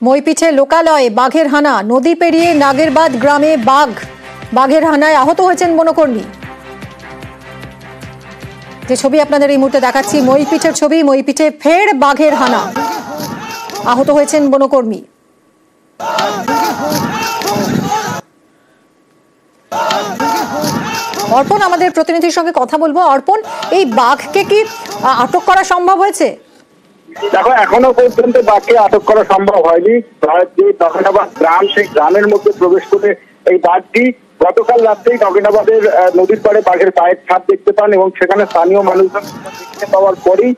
মইপিঠে লোকালয়ে বাঘের হানা, নদী পেরিয়ে নাগেরবাদ গ্রামে বাঘের হানায় আহত হয়েছেন বনকর্মী। যে ছবি আপনাদের এই মুহূর্তে দেখাচ্ছি মইপিঠের ছবি, মইপিঠে ফের বাঘের হানা, আহত হয়েছেন বনকর্মী। অর্পণ, আমাদের প্রতিনিধির সঙ্গে কথা বলবো। অর্পণ, এই বাঘকে কি আটক করা সম্ভব হয়েছে? দেখো, এখনো পর্যন্ত বাঘকে আটক করা সম্ভব হয়নি। যে নগেনাবাদ গ্রাম, সেই গ্রামের মধ্যে প্রবেশ করে এই বাঘটি গতকাল রাত্রেই নগেনাবাদের নদীর পাড়ে বাঘের পায়ের ছাপ দেখতে পান এবং সেখানে স্থানীয় মানুষজন দেখতে পাওয়ার পরেই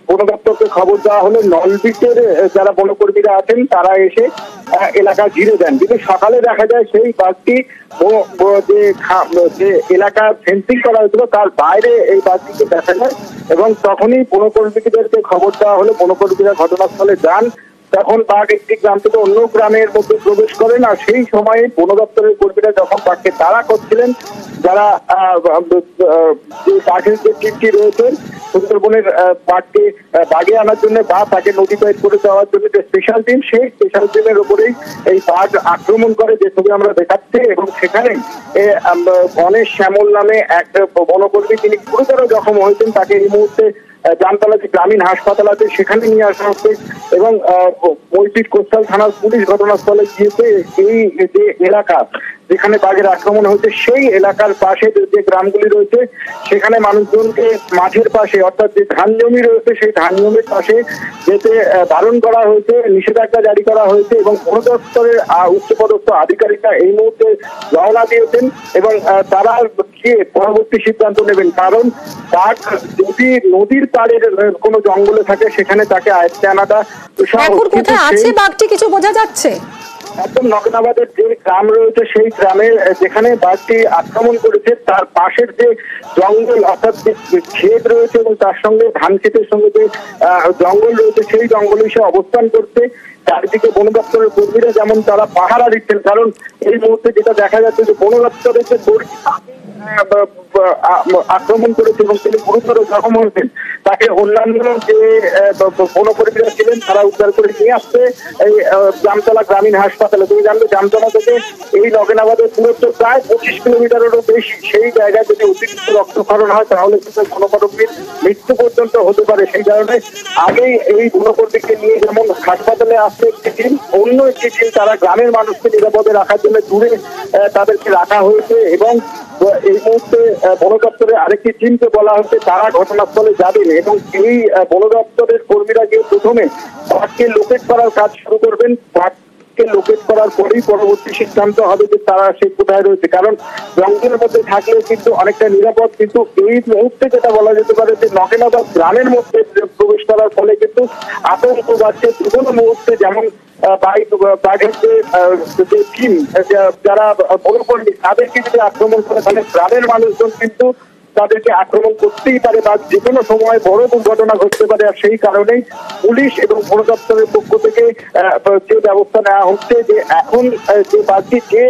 বন দপ্তরকে খবর দেওয়া হলো। নলবিটের যারা বনকর্মীরা আছেন তারা এসে এলাকা ঘিরে দেন, কিন্তু সকালে দেখা যায় সেই বাঘটি যে এলাকা ফেন্সিং করা হয়েছিল তার বাইরে এই বাঘটিকে দেখা যায় এবং তখনই বনকর্মীদেরকে খবর দেওয়া হলো। বনকর্মীরা ঘটনাস্থলে যান, তখন বাঘ একটি গ্রাম থেকে অন্য গ্রামের মধ্যে প্রবেশ করেন। আর সেই সময়ে বন দপ্তরের কর্মীরা যখন বাঘকে তাড়া করছিলেন, যারা বাঘের যে টিমটি রয়েছে সুন্দরবনের বাঘকে বাগে আনার জন্য বা তাকে নদী পার করে দেওয়ার জন্য যে স্পেশাল টিম, সেই স্পেশাল টিমের উপরেই এই বাঘ আক্রমণ করে, যে ছবি আমরা দেখাচ্ছি। এবং সেখানে গণেশ শ্যামল নামে এক বনকর্মী, তিনি গুরুতর জখম হয়েছেন, তাকে এই মুহূর্তে জামতলা যে গ্রামীণ হাসপাতাল আছে সেখানে নিয়ে আসা হচ্ছে এবং মইপিঠ কোস্টাল থানার পুলিশ ঘটনাস্থলে গিয়েছে। এই যে এলাকা যেখানে বাঘের আক্রমণ হয়েছে সেই এলাকার পাশে যে গ্রামগুলি রয়েছে সেখানে মানুষজনকে মাঠের পাশে, অর্থাৎ যে ধান জমি রয়েছে সেই ধান জমির পাশে যেতে বারণ করা হয়েছে, নিষেধাজ্ঞা জারি করা হয়েছে এবং বন দপ্তরের উচ্চপদস্থ আধিকারিকরা এই মুহূর্তে রওনা দিয়েছেন এবং তারা গিয়ে পরবর্তী সিদ্ধান্ত নেবেন। কারণ বাঘ যদি নদীর পাড়ের কোনো জঙ্গলে থাকে সেখানে তাকে আয়ত্তে আনাটা কোথায় আছে বাঘটি কিছু বোঝা যাচ্ছে? একদম নগেনাবাদের যে গ্রাম রয়েছে সেই গ্রামে যেখানে বাঘটি আক্রমণ করেছে তার পাশের যে জঙ্গল, অর্থাৎ যে ক্ষেত রয়েছে এবং তার সঙ্গে ধান ক্ষেতের সঙ্গে যে জঙ্গল রয়েছে সেই জঙ্গলে সে অবস্থান করতে। চারিদিকে বন দপ্তরের কর্মীরা যেমন তারা পাহারা দিচ্ছেন, কারণ এই মুহূর্তে যেটা দেখা যাচ্ছে যে বন দপ্তরের যে আক্রমণ করেছে এবং তিনি গুরুতর জখম হয়েছেন, তাকে অন্যান্য যে বনকর্মীরা ছিলেন তারা উদ্ধার করে নিয়ে আসছে এই জামতলা গ্রামীণ হাসপাতালে। তুমি জানবে জামতলা থেকে এই নগেনাবাদের দূরত্ব প্রায় 25 কিলোমিটারেরও বেশি। সেই জায়গায় যদি অতিরিক্ত রক্তক্ষরণ হয় তাহলে কিন্তু বনকর্মীর মৃত্যু পর্যন্ত হতে পারে। সেই কারণে আগেই এই বনকর্মীকে নিয়ে যেমন হাসপাতালে আসছে একটি টিম, অন্য একটি টিম তারা গ্রামের মানুষকে নিরাপদে রাখার জন্য দূরে তাদেরকে রাখা হয়েছে এবং এই মুহূর্তে বন দপ্তরের আরেকটি টিমকে বলা হচ্ছে তারা ঘটনাস্থলে যাবেন এবং এই বন দপ্তরের কর্মীরা গিয়ে প্রথমে বাঘকে লোকেট করার কাজ শুরু করবেন। বাঘকে লোকেট করার পরেই পরবর্তী সিদ্ধান্ত হবে যে তারা সে কোথায় রয়েছে, কারণ জঙ্গলের মধ্যে থাকলেও কিন্তু অনেকটা নিরাপদ। কিন্তু এই মুহূর্তে যেটা বলা যেতে পারে যে নগেনাবাদ গ্রামের মধ্যে প্রবেশ করার ফলে কিন্তু আতঙ্ক বাড়ছে। কোনো মুহূর্তে যেমন বাঘের যে টিম যারা বনকর্মী তাদেরকে যদি আক্রমণ করে তাহলে গ্রামের মানুষজন কিন্তু তাদেরকে আক্রমণ করতেই পারে বা যে কোনো সময় বড় দুর্ঘটনা ঘটতে পারে। আর সেই কারণেই পুলিশ এবং বন দপ্তরের পক্ষ থেকে যে ব্যবস্থা নেওয়া হচ্ছে যে এখন যে বাঘটি যে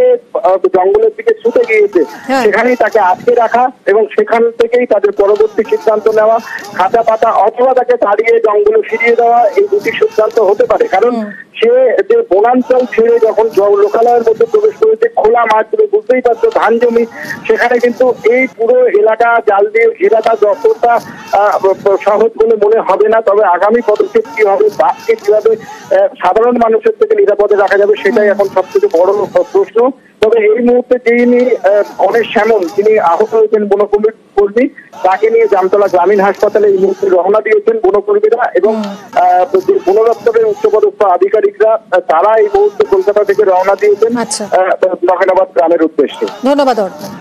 জঙ্গলের দিকে ছুটে গিয়েছে সেখানেই তাকে আটকে রাখা এবং সেখান থেকেই তাদের পরবর্তী সিদ্ধান্ত নেওয়া, খাঁচা পাতা অথবা তাকে তাড়িয়ে জঙ্গলে ফিরিয়ে দেওয়া, এই দুটি সিদ্ধান্ত হতে পারে। কারণ সে যে বনাঞ্চল ছেড়ে যখন লোকালয়ের মধ্যে প্রবেশ করেছে, খোলা মাঠ, তুমি বুঝতেই পারছো ধান জমি, সেখানে কিন্তু এই পুরো এলাকা জাল দিয়ে ঘেরাটা যতটা সহজ বলে মনে হবে না। তবে আগামী পদক্ষেপ কি হবে, বাঘকে কিভাবে সাধারণ মানুষের থেকে নিরাপদে রাখা যাবে সেটাই এখন সব থেকে বড় প্রশ্ন। তবে এই মুহূর্তে যিনি গণেশ শ্যামল, তিনি আহত হয়েছেন বনকর্মী, তাকে নিয়ে জামতলা গ্রামীণ হাসপাতালে এই মুহূর্তে রওনা দিয়েছেন বনকর্মীরা এবং বন দপ্তরের উচ্চপদস্থ আধিকারিকরা তারা এই মুহূর্তে কলকাতা থেকে রওনা দিয়েছেন নগেনাবাদ গ্রামের উদ্দেশ্যে। ধন্যবাদ অর্পণ।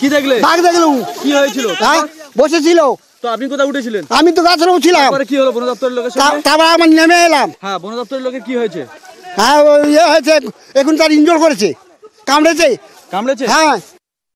কি দেখলে? বাঘ দেখলাম। কি হয়েছিল? বসেছিল। তো আপনি কোথায় উঠেছিলেন? আমি তো গাছের উঠছিলাম। তারপরে কি হলো বন দপ্তরের লোকের সঙ্গে? তারপর আমি নেমে এলাম। হ্যাঁ, বন দপ্তরের লোকের কি হয়েছে? হ্যাঁ, ইয়ে হয়েছে, এখন তার ইনজোর করেছে, কামড়েছে। কামড়েছে? হ্যাঁ।